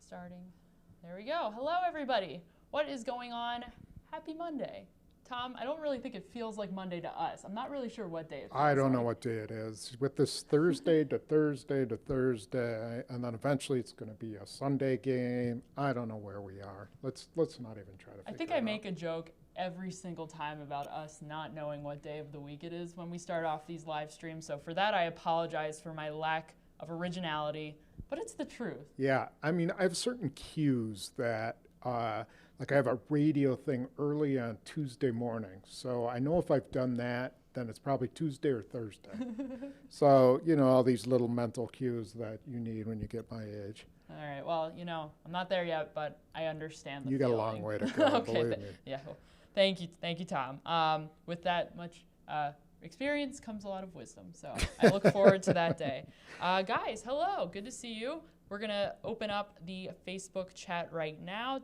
Starting. There we go. Hello, everybody. What is going on? Happy Monday. Tom, I don't really think it feels like Monday to us. I'm not really sure what day it feels I don't like. know what day it is. With this Thursday to Thursday to Thursday, and then eventually it's going to be a Sunday game. I don't know where we are. Let's not even try to figure it out. I think I make a joke every single time about us not knowing what day of the week it is when we start off these live streams. So for that, I apologize for my lack of originality, but it's the truth. Yeah, I mean, I have certain cues that, like I have a radio thing early on Tuesday morning. So I know if I've done that, then it's probably Tuesday or Thursday. So, all these little mental cues that you need when you get my age. All right. Well, I'm not there yet, but I understand the You got a long way to go, okay, believe me. Yeah. Well, thank you, Tom. With that much experience comes a lot of wisdom. So I look forward to that day. Guys, hello. Good to see you. We're going to open up the Facebook chat right now.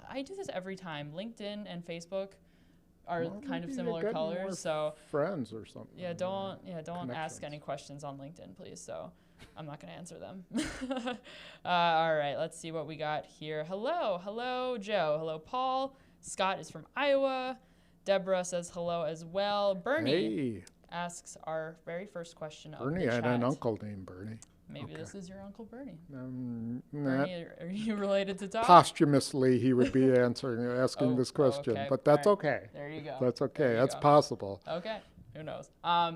I do this every time. LinkedIn and Facebook are kind of similar colors. So friends or something. Yeah, don't ask any questions on LinkedIn, please. So I'm not going to answer them. All right, let's see what we got here. Hello, Joe. Hello, Paul. Scott is from Iowa. Deborah says hello as well. Bernie asks our very first question of the chat. Bernie, I had an uncle named Bernie. Maybe this is your Uncle Bernie. Bernie, are you related to Tom? Posthumously, he would be asking this question, okay. but that's right. okay. There you go. That's okay. That's possible. Okay. Who knows?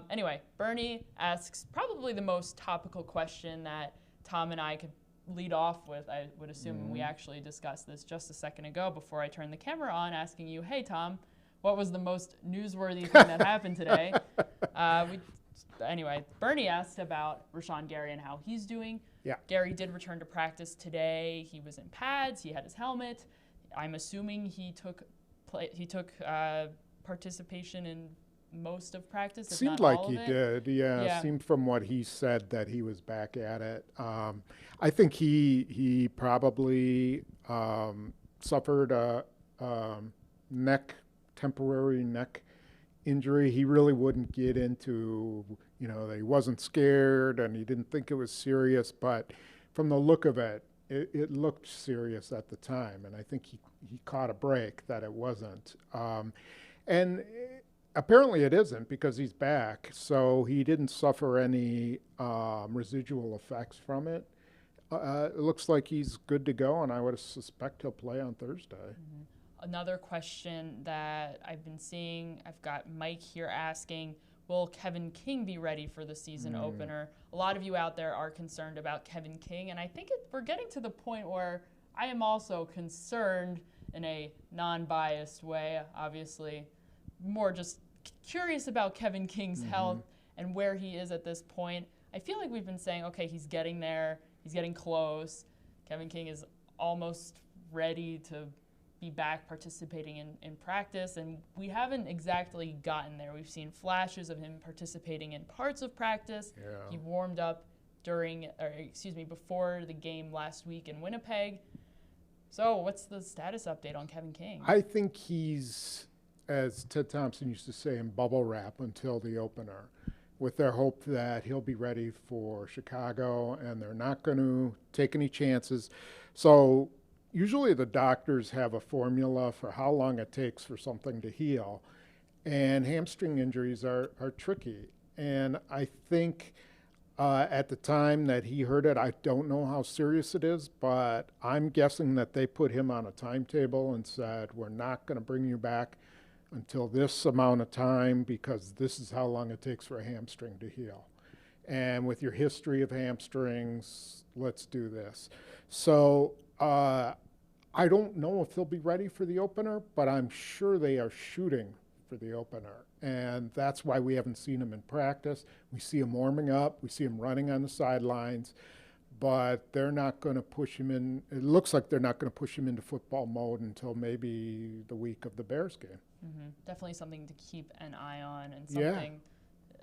Anyway, Bernie asks probably the most topical question that Tom and I could lead off with. I would assume we actually discussed this just a second ago before I turned the camera on, asking you, hey, Tom, what was the most newsworthy thing that happened today? Anyway, Bernie asked about Rashawn Gary and how he's doing. Yeah. Gary did return to practice today. He was in pads. He had his helmet. I'm assuming he took participation in most of practice. Seemed like he did. Yeah. Seemed from what he said that he was back at it. I think he probably suffered a temporary neck injury. He really wouldn't get into, that he wasn't scared and he didn't think it was serious, but from the look of it, it looked serious at the time, and I think he caught a break that it wasn't. And apparently it isn't, because he's back, so he didn't suffer any residual effects from it. It looks like he's good to go, and I would suspect he'll play on Thursday. Mm-hmm. Another question that I've been seeing, I've got Mike here asking, will Kevin King be ready for the season opener? A lot of you out there are concerned about Kevin King, and I think we're getting to the point where I am also concerned in a non-biased way, obviously, more just curious about Kevin King's health and where he is at this point. I feel like we've been saying, okay, he's getting there, he's getting close. Kevin King is almost ready to be back participating in practice, and we haven't exactly gotten there. We've seen flashes of him participating in parts of practice. Yeah. He warmed up before the game last week in Winnipeg. So what's the status update on Kevin King? I think he's, as Ted Thompson used to say, in bubble wrap until the opener, with their hope that he'll be ready for Chicago, and they're not going to take any chances. So usually the doctors have a formula for how long it takes for something to heal, and hamstring injuries are tricky. And I think at the time that he heard it, I don't know how serious it is, but I'm guessing that they put him on a timetable and said, we're not going to bring you back until this amount of time, because this is how long it takes for a hamstring to heal. And with your history of hamstrings, let's do this. So I don't know if they'll be ready for the opener, but I'm sure they are shooting for the opener. And that's why we haven't seen him in practice. We see him warming up. We see him running on the sidelines. But they're not going to push him in. It looks like they're not going to push him into football mode until maybe the week of the Bears game. Mm-hmm. Definitely something to keep an eye on, and something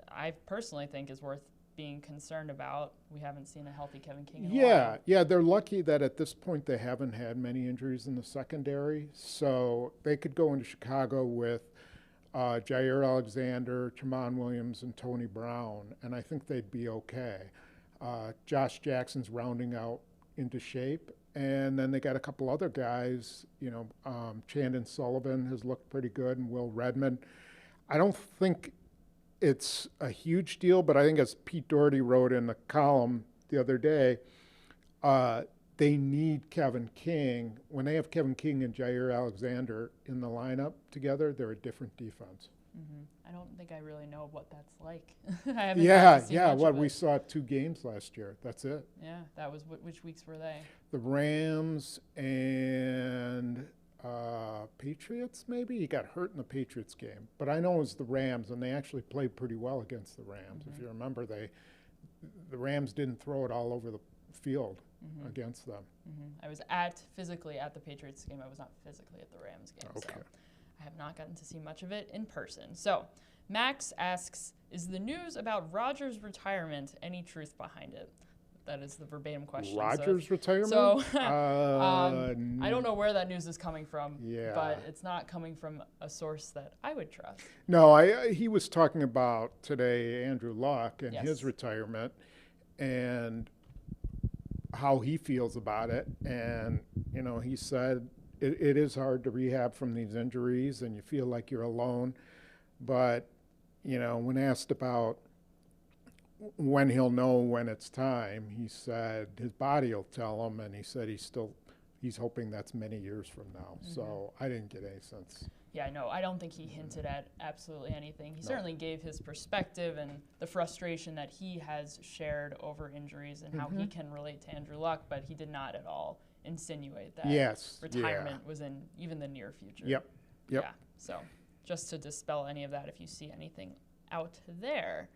I personally think is worth being concerned about. We haven't seen a healthy Kevin King in a while. Yeah, they're lucky that at this point they haven't had many injuries in the secondary, so they could go into Chicago with Jair Alexander, Jamon Williams, and Tony Brown, and I think they'd be okay. Josh Jackson's rounding out into shape. And then they got a couple other guys, Chandon Sullivan has looked pretty good, and Will Redmond. I don't think it's a huge deal, but I think, as Pete Doherty wrote in the column the other day, they need Kevin King. When they have Kevin King and Jair Alexander in the lineup together, they're a different defense. Mm-hmm. I don't think I really know what that's like. I haven't gotten to see much of it. We saw 2 games last year. That's it. Yeah, that was which weeks were they? The Rams and Patriots, maybe? He got hurt in the Patriots game. But I know it was the Rams, and they actually played pretty well against the Rams. Mm-hmm. If you remember, the Rams didn't throw it all over the field against them. Mm-hmm. I was physically at the Patriots game. I was not physically at the Rams game. Okay. So I have not gotten to see much of it in person. So Max asks, is the news about Rodgers' retirement any truth behind it? That is the verbatim question. Rodgers' retirement? So I don't know where that news is coming from, but it's not coming from a source that I would trust. No, he was talking about today Andrew Luck and his retirement and how he feels about it. And, he said it is hard to rehab from these injuries and you feel like you're alone. But, when asked about when he'll know when it's time, he said his body will tell him, and he said he's hoping that's many years from now. Mm-hmm. So I didn't get any sense. Yeah, no, I don't think he hinted at absolutely anything. He certainly gave his perspective and the frustration that he has shared over injuries and how he can relate to Andrew Luck, but he did not at all insinuate that retirement was in even the near future. Yep. Yeah, so just to dispel any of that if you see anything out there.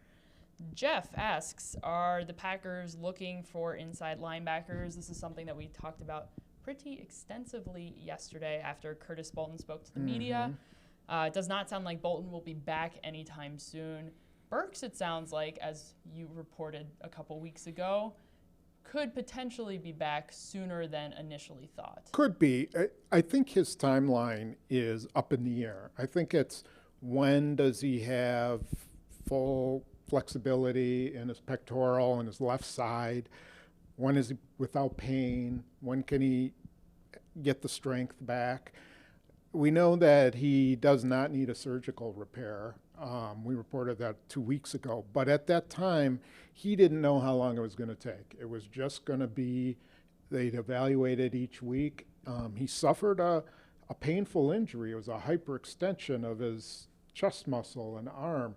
Jeff asks, are the Packers looking for inside linebackers? This is something that we talked about pretty extensively yesterday after Curtis Bolton spoke to the media. It does not sound like Bolton will be back anytime soon. Burks, it sounds like, as you reported a couple weeks ago, could potentially be back sooner than initially thought. Could be. I think his timeline is up in the air. I think it's when does he have full flexibility in his pectoral and his left side? When is he without pain? When can he get the strength back? We know that he does not need a surgical repair. We reported that 2 weeks ago. But at that time, he didn't know how long it was going to take. It was just going to be, they'd evaluate it each week. He suffered a painful injury. It was a hyperextension of his chest muscle and arm.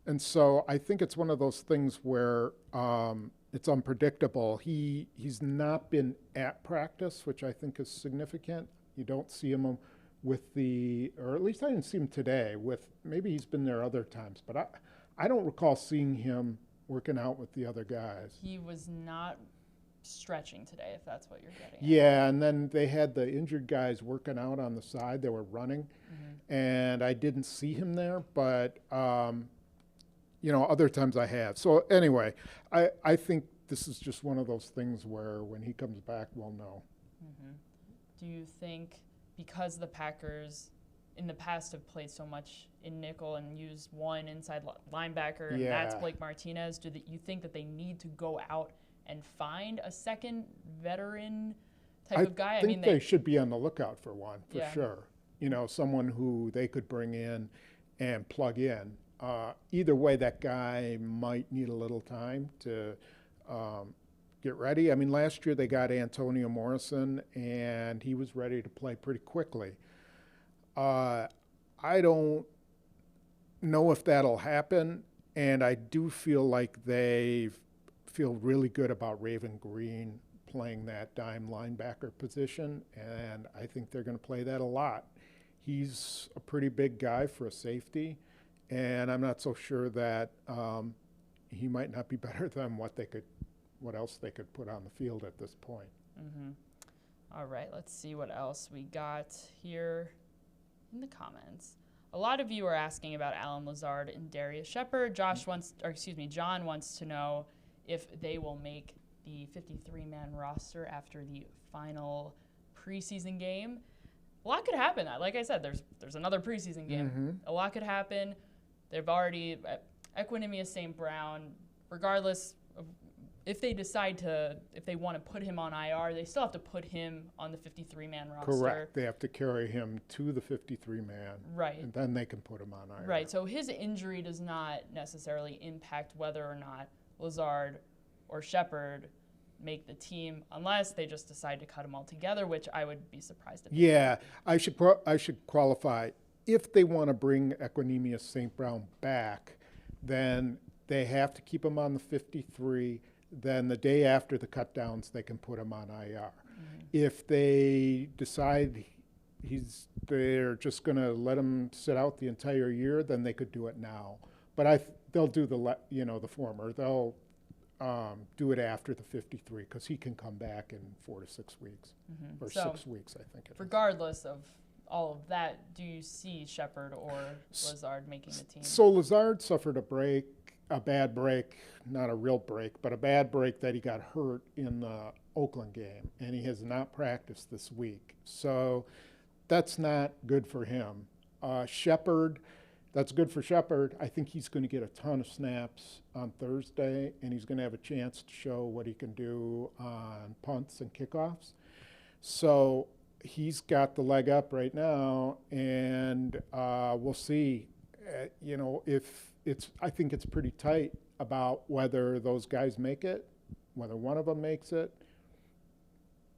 And so I think it's one of those things where it's unpredictable. He's not been at practice, which I think is significant. You don't see him with or at least I didn't see him today maybe he's been there other times, but I don't recall seeing him working out with the other guys. He was not stretching today, if that's what you're getting at. Yeah, and then they had the injured guys working out on the side. They were running, and I didn't see him there, but other times I have. So anyway, I think this is just one of those things where when he comes back, we'll know. Do you think because the Packers in the past have played so much in nickel and used one inside linebacker, and that's Blake Martinez, do you think that they need to go out and find a second veteran type of guy? I think they should be on the lookout for one, for sure. Someone who they could bring in and plug in. Either way, that guy might need a little time to get ready. I mean, last year they got Antonio Morrison, and he was ready to play pretty quickly. I don't know if that'll happen, and I do feel like they feel really good about Raven Green playing that dime linebacker position, and I think they're going to play that a lot. He's a pretty big guy for a safety, and I'm not so sure that he might not be better than what else they could put on the field at this point. All right, let's see what else we got here in the comments. A lot of you are asking about Alan Lazard and Darius Shepard. John wants to know if they will make the 53-man roster after the final preseason game. A lot could happen. Like I said, there's another preseason game. A lot could happen. They've already Equinemius St. Brown, regardless of if they decide to, if they want to put him on IR, they still have to put him on the 53-man roster. Correct. They have to carry him to the 53-man. Right. And then they can put him on IR. Right. So his injury does not necessarily impact whether or not Lazard or Shepard make the team, unless they just decide to cut them all together, which I would be surprised if. Yeah, I should qualify. If they want to bring Equanimeous St. Brown back, then they have to keep him on the 53. Then the day after the cut downs, they can put him on IR. Mm-hmm. If they decide they're just going to let him sit out the entire year, then they could do it now. But they'll do the former. They'll do it after the 53 because he can come back in 4 to 6 weeks, or so 6 weeks, I think. Regardless of all of that, do you see Shepard or Lazard making the team? So Lazard suffered a bad break, not a real break, but a bad break that he got hurt in the Oakland game, and he has not practiced this week. So that's not good for him. Shepard, that's good for Shepard. I think he's going to get a ton of snaps on Thursday, and he's going to have a chance to show what he can do on punts and kickoffs. So he's got the leg up right now, and we'll see. I think it's pretty tight about whether those guys make it, whether one of them makes it,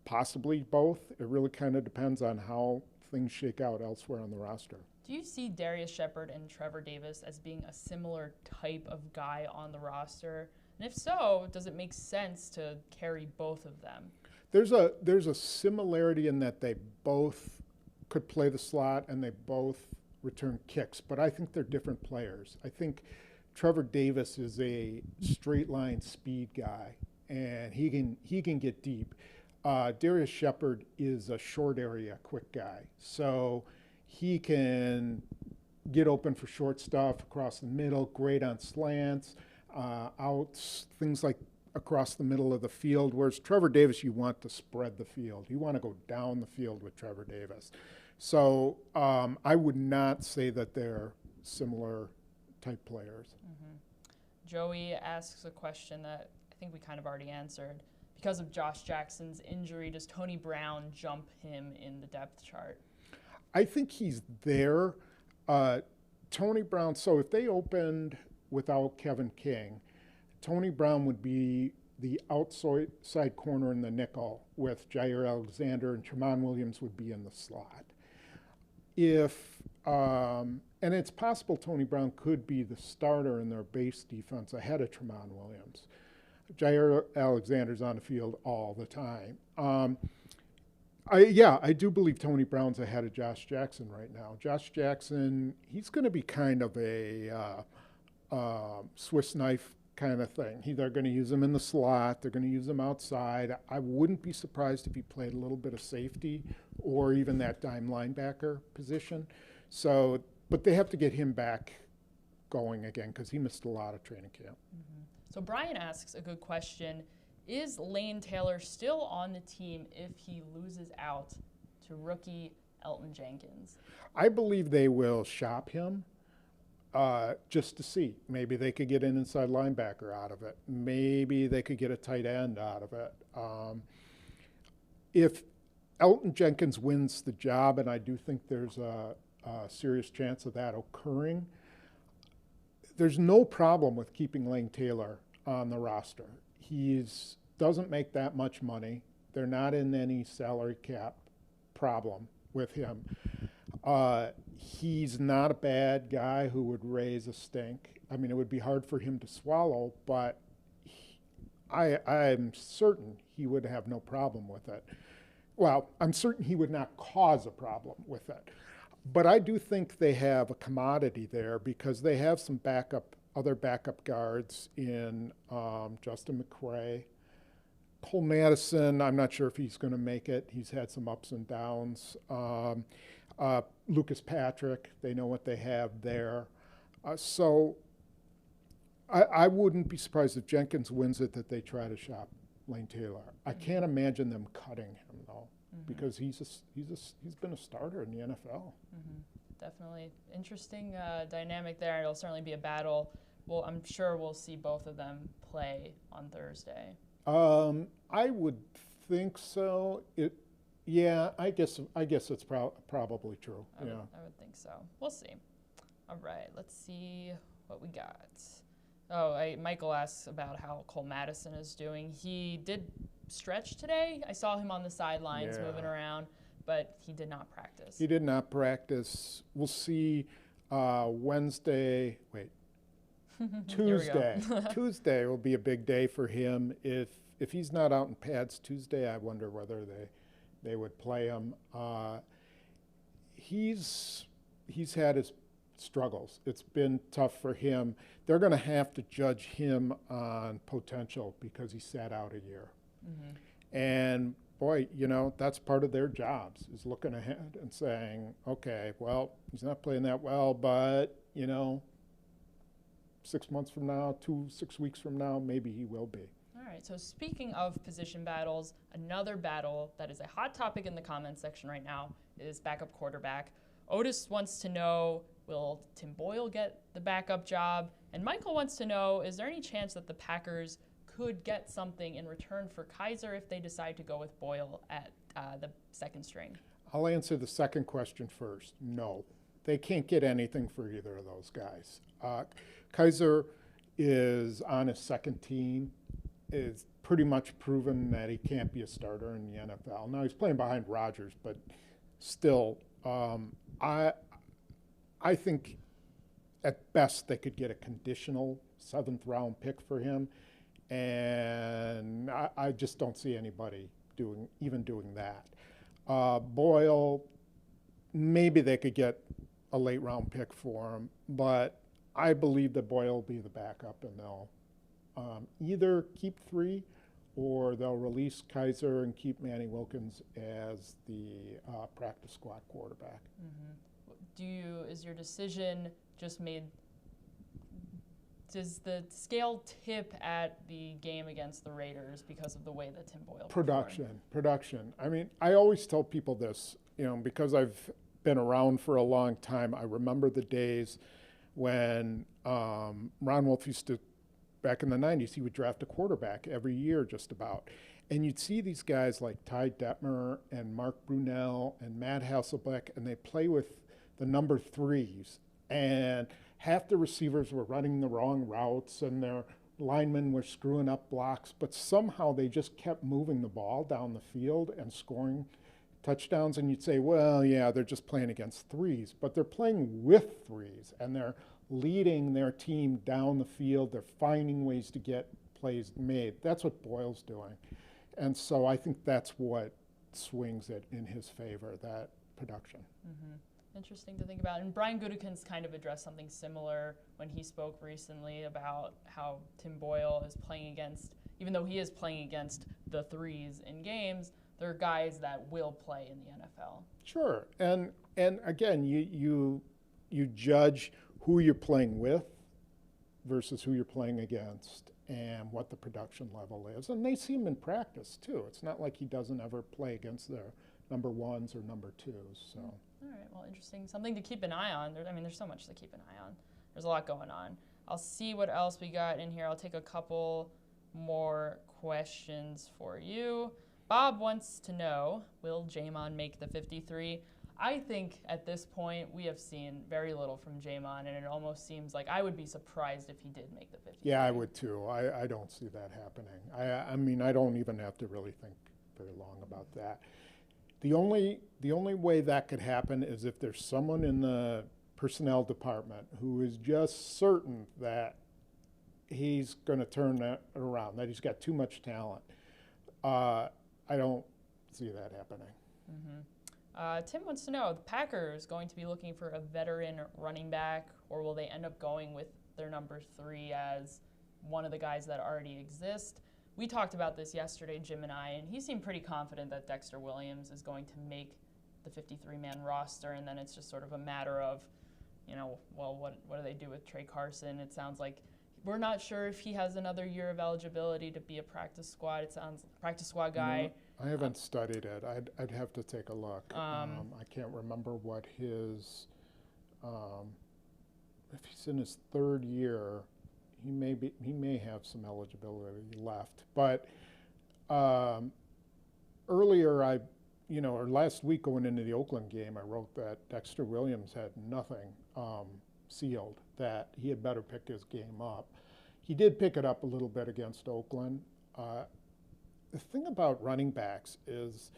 possibly both. It really kind of depends on how things shake out elsewhere on the roster. Do you see Darius Shepard and Trevor Davis as being a similar type of guy on the roster? And if so, does it make sense to carry both of them? There's a similarity in that they both could play the slot and they both return kicks, but I think they're different players. I think Trevor Davis is a straight line speed guy, and he can get deep. Darius Shepard is a short area quick guy, so he can get open for short stuff across the middle, great on slants, outs, things like across the middle of the field, whereas Trevor Davis, you want to spread the field. You want to go down the field with Trevor Davis. So I would not say that they're similar type players. Mm-hmm. Joey asks a question that I think we kind of already answered. Because of Josh Jackson's injury, does Tony Brown jump him in the depth chart? I think he's there. Tony Brown, so if they opened without Kevin King, Tony Brown would be the outside corner in the nickel with Jair Alexander, and Tramon Williams would be in the slot. And it's possible Tony Brown could be the starter in their base defense ahead of Tramon Williams. Jair Alexander's on the field all the time. I do believe Tony Brown's ahead of Josh Jackson right now. Josh Jackson, he's going to be kind of a Swiss knife kind of thing. They're going to use him in the slot. They're going to use him outside. I wouldn't be surprised if he played a little bit of safety or even that dime linebacker position. So, but they have to get him back going again because he missed a lot of training camp. Mm-hmm. So Brian asks a good question. Is Layne Taylor still on the team if he loses out to rookie Elton Jenkins? I believe they will shop him just to see. Maybe they could get an inside linebacker out of it. Maybe they could get a tight end out of it. If Elton Jenkins wins the job, and I do think there's a serious chance of that occurring, there's no problem with keeping Layne Taylor on the roster. He doesn't make that much money. They're not in any salary cap problem with him. He's not a bad guy who would raise a stink. I mean, it would be hard for him to swallow, but I'm certain he would have no problem with it. Well, I'm certain he would not cause a problem with it. But I do think they have a commodity there because they have some other backup guards in Justin McCray. Cole Madison, I'm not sure if he's going to make it. He's had some ups and downs. Lucas Patrick, they know what they have there. So I wouldn't be surprised if Jenkins wins it that they try to shop Layne Taylor. I can't imagine them cutting him, though, because he's been a starter in the NFL. Definitely interesting dynamic there. It'll certainly be a battle Well, I'm sure we'll see both of them play on Thursday. I would think so. Yeah, I guess it's probably true. I would think so. We'll see. All right, let's see what we got. Michael asks about how Cole Madison is doing. He did stretch today. I saw him on the sidelines moving around, but he did not practice. He did not practice. We'll see Wednesday. Wait, Tuesday. Tuesday will be a big day for him. If he's not out in pads Tuesday, I wonder whether they would play him. He's had his struggles. It's been tough for him. They're going to have to judge him on potential because he sat out a year. Mm-hmm. And boy, that's part of their jobs, is looking ahead and saying, okay, well, he's not playing that well, but 6 months from now, 6 weeks from now, maybe he will be. All right, so speaking of position battles, another battle that is a hot topic in the comments section right now is backup quarterback. Otis wants to know, will Tim Boyle get the backup job? And Michael wants to know, is there any chance that the Packers could get something in return for Kaiser if they decide to go with Boyle at the second string? I'll answer the second question first. No, they can't get anything for either of those guys. Kaiser is on his second team, is pretty much proven that he can't be a starter in the NFL. Now, he's playing behind Rodgers, but still, I think at best they could get a conditional 7th round pick for him, and I just don't see anybody doing that. Boyle, maybe they could get a late round pick for him, but I believe that Boyle will be the backup, and they'll either keep 3 or they'll release Kaiser and keep Manny Wilkins as the practice squad quarterback. Mm-hmm. Is your decision just made? Does the scale tip at the game against the Raiders because of the way that Tim Boyle performed? Production. I mean, I always tell people this, because I've been around for a long time. I remember the days when Ron Wolf used to, back in the 90s, he would draft a quarterback every year just about. And you'd see these guys like Ty Detmer and Mark Brunell and Matt Hasselbeck, and they play with the number 3s. And half the receivers were running the wrong routes, and their linemen were screwing up blocks, but somehow they just kept moving the ball down the field and scoring touchdowns. And you'd say, well, yeah, they're just playing against 3s, but they're playing with 3s, and they're leading their team down the field. They're finding ways to get plays made. That's what Boyle's doing. And so I think that's what swings it in his favor, that production. Mm-hmm. Interesting to think about. And Brian Gutekunst kind of addressed something similar when he spoke recently about how Tim Boyle is playing against, even though he is playing against the 3s in games, there are guys that will play in the NFL. Sure. And again, you judge who you're playing with versus who you're playing against and what the production level is. And they see him in practice, too. It's not like he doesn't ever play against their number 1s or number 2s. So. All right, well, interesting. Something to keep an eye on. There's so much to keep an eye on. There's a lot going on. I'll see what else we got in here. I'll take a couple more questions for you. Bob wants to know, will Jamon make the 53? I think at this point we have seen very little from Jamon, and it almost seems like I would be surprised if he did make the 53. Yeah, I would too. I don't see that happening. I don't even have to really think very long about that. The only way that could happen is if there's someone in the personnel department who is just certain that he's going to turn that around, that he's got too much talent. I don't see that happening. Mm-hmm. Tim wants to know, the Packers going to be looking for a veteran running back, or will they end up going with their number 3 as one of the guys that already exist? We talked about this yesterday, Jim and I, and he seemed pretty confident that Dexter Williams is going to make the 53-man roster, and then it's just sort of a matter of, what do they do with Trey Carson? It sounds like we're not sure if he has another year of eligibility to be a practice squad. It sounds practice squad guy. No, I haven't studied it. I'd have to take a look. I can't remember what his, if he's in his 3rd year, he may have some eligibility left. But earlier, or last week going into the Oakland game, I wrote that Dexter Williams had nothing sealed, that he had better pick his game up. He did pick it up a little bit against Oakland. The thing about running backs is,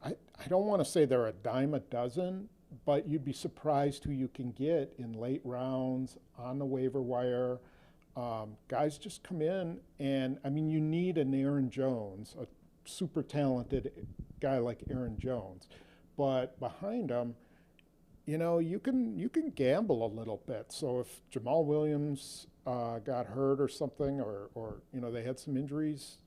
I don't want to say they're a dime a dozen, but you'd be surprised who you can get in late rounds, on the waiver wire. Guys just come in, and you need an Aaron Jones, a super talented guy like Aaron Jones, but behind him, you can gamble a little bit. So if Jamal Williams got hurt or something, or they had some injuries,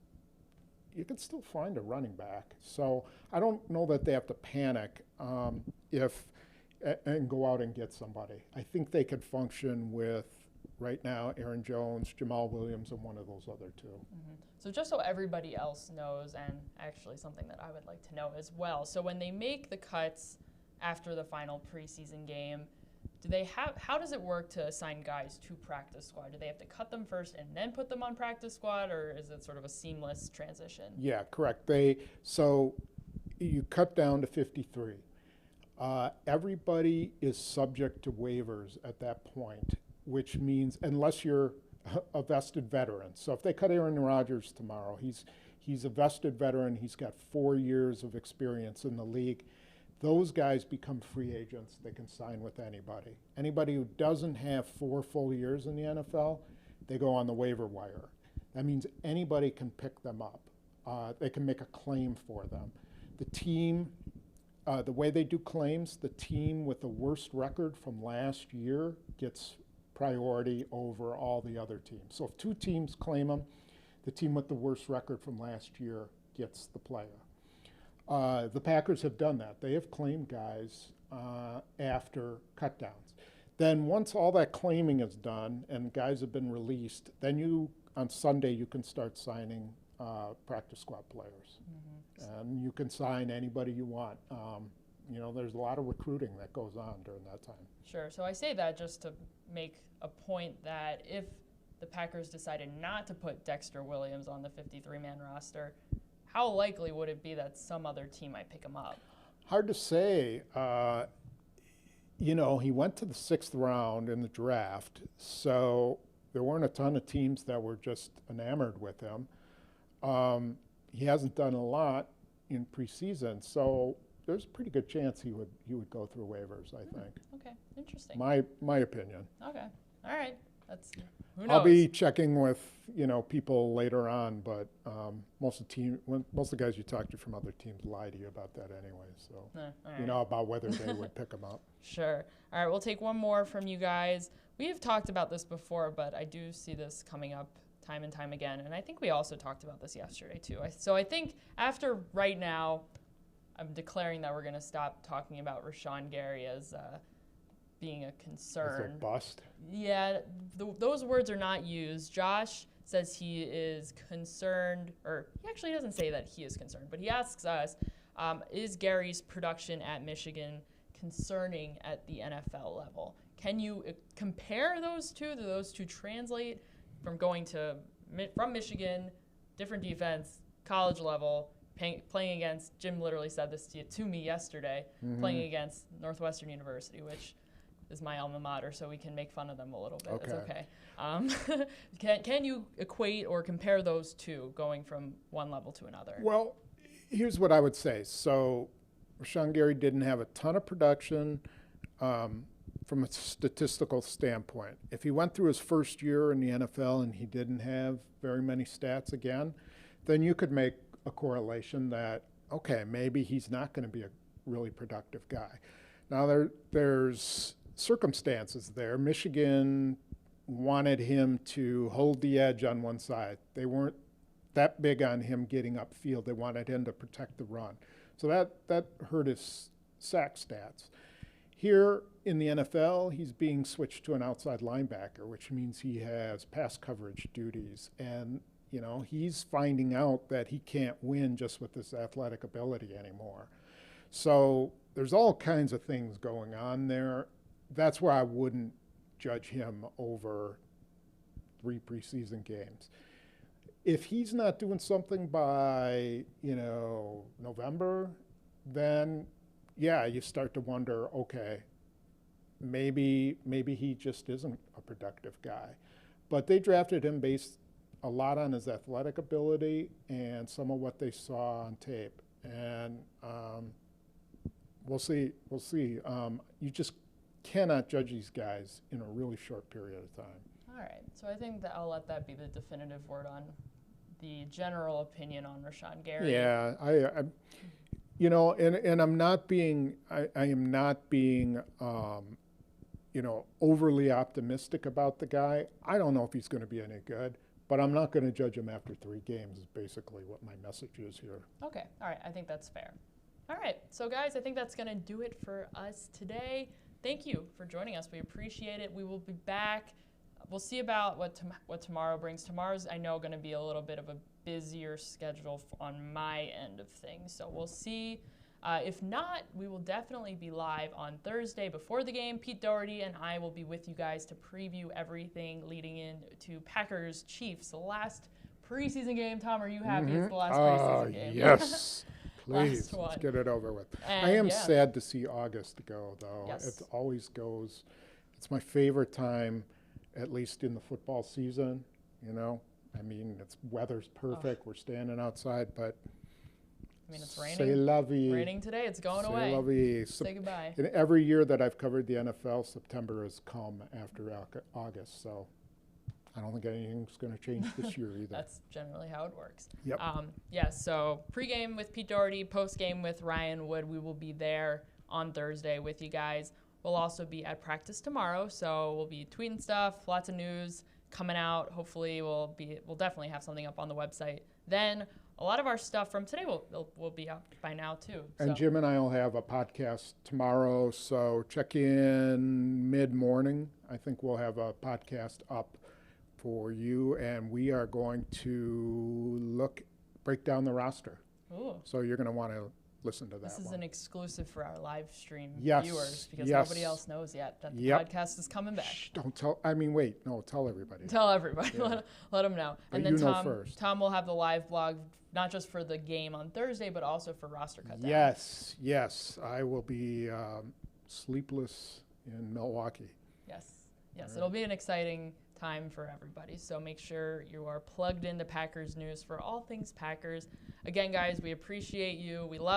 you can still find a running back. So I don't know that they have to panic and go out and get somebody. I think they could function with, right now, Aaron Jones, Jamal Williams, and one of those other two. Mm-hmm. So just so everybody else knows, and actually something that I would like to know as well, so when they make the cuts after the final preseason game, how does it work to assign guys to practice squad? Do they have to cut them first and then put them on practice squad, or is it sort of a seamless transition? Yeah, correct. So you cut down to 53. Everybody is subject to waivers at that point, which means unless you're a vested veteran. So if they cut Aaron Rodgers tomorrow, he's a vested veteran. He's got 4 years of experience in the league. Those guys become free agents. They can sign with anybody. Anybody who doesn't have 4 full years in the NFL, they go on the waiver wire. That means anybody can pick them up. They can make a claim for them. The team, the way they do claims, the team with the worst record from last year gets priority over all the other teams. So if 2 teams claim them, the team with the worst record from last year gets the player. The Packers have done that. They have claimed guys after cutdowns. Then once all that claiming is done and guys have been released, then on Sunday you can start signing practice squad players. Mm-hmm. And you can sign anybody you want. There's a lot of recruiting that goes on during that time. Sure. So I say that just to make a point that if the Packers decided not to put Dexter Williams on the 53-man roster, how likely would it be that some other team might pick him up? Hard to say. He went to the 6th round in the draft, so there weren't a ton of teams that were just enamored with him. He hasn't done a lot in preseason, so there's a pretty good chance he would go through waivers, I think. Okay, interesting. My opinion. Okay, all right. Who knows? I'll be checking with people later on, but most of the guys you talk to from other teams lie to you about that anyway. So about whether they would pick them up. Sure. All right, we'll take one more from you guys. We have talked about this before, but I do see this coming up time and time again, and I think we also talked about this yesterday too. So I think after right now, I'm declaring that we're going to stop talking about Rashawn Gary as being a concern. As a bust? Yeah, those words are not used. Josh says he is concerned, or he actually doesn't say that he is concerned, but he asks us, is Gary's production at Michigan concerning at the NFL level? Can you compare those two? Do those two translate from going from Michigan, different defense, college level, playing against, Jim literally said this to me yesterday, playing against Northwestern University, which is my alma mater, so we can make fun of them a little bit. Okay. It's okay. Can you equate or compare those two going from one level to another? Well, here's what I would say. So Rashawn Gary didn't have a ton of production from a statistical standpoint. If he went through his first year in the NFL and he didn't have very many stats again, then you could make a correlation that, okay, maybe he's not going to be a really productive guy. Now, there's circumstances there. Michigan wanted him to hold the edge on one side. They weren't that big on him getting upfield. They wanted him to protect the run. So that hurt his sack stats. Here in the NFL, he's being switched to an outside linebacker, which means he has pass coverage duties. And, he's finding out that he can't win just with his athletic ability anymore. So there's all kinds of things going on there. That's why I wouldn't judge him over 3 preseason games. If he's not doing something by, November, then, yeah, you start to wonder, okay, maybe he just isn't a productive guy. But they drafted him based a lot on his athletic ability and some of what they saw on tape. And we'll see. You just cannot judge these guys in a really short period of time. All right. So I think that I'll let that be the definitive word on the general opinion on Rashawn Gary. Yeah, and I'm not being, I am not being, overly optimistic about the guy. I don't know if he's going to be any good, but I'm not going to judge him after 3 games is basically what my message is here. Okay. All right. I think that's fair. All right. So, guys, I think that's going to do it for us today. Thank you for joining us. We appreciate it. We will be back. We'll see about what tomorrow brings. Tomorrow's, I know, going to be a little bit of a busier schedule on my end of things. So we'll see. If not, we will definitely be live on Thursday before the game. Pete Doherty and I will be with you guys to preview everything leading into Packers-Chiefs, the last preseason game. Tom, are you happy it's the last preseason game? Yes. Please, let's get it over with. And I am sad to see August go, though. Yes. It always goes. It's my favorite time, at least in the football season, I mean, weather's perfect. We're standing outside, but it's raining. C'est la vie. Raining today. It's going C'est away. la vie. Say goodbye. And every year that I've covered the NFL, September has come after August, so I don't think anything's going to change this year either. That's generally how it works. Yep. So pregame with Pete Doherty, postgame with Ryan Wood. We will be there on Thursday with you guys. We'll also be at practice tomorrow, so we'll be tweeting stuff, lots of news coming out. Hopefully we'll definitely have something up on the website. Then a lot of our stuff from today will be up by now too. And Jim and I will have a podcast tomorrow, so check in mid-morning. I think we'll have a podcast up for you, and we are going to break down the roster. Ooh. So you're going to want to listen to that. This is an exclusive for our live stream Yes, viewers because yes. nobody else knows yet that the Yep. podcast is coming back. Shh, don't tell. I mean, wait. No, tell everybody. Tell everybody. Yeah. Let them know. But And then you know first. Tom will have the live blog, not just for the game on Thursday, but also for roster cutdown. Yes. I will be sleepless in Milwaukee. Yes. All It'll be an exciting time for everybody. So make sure you are plugged into Packers News for all things Packers. Again, guys, we appreciate you. We love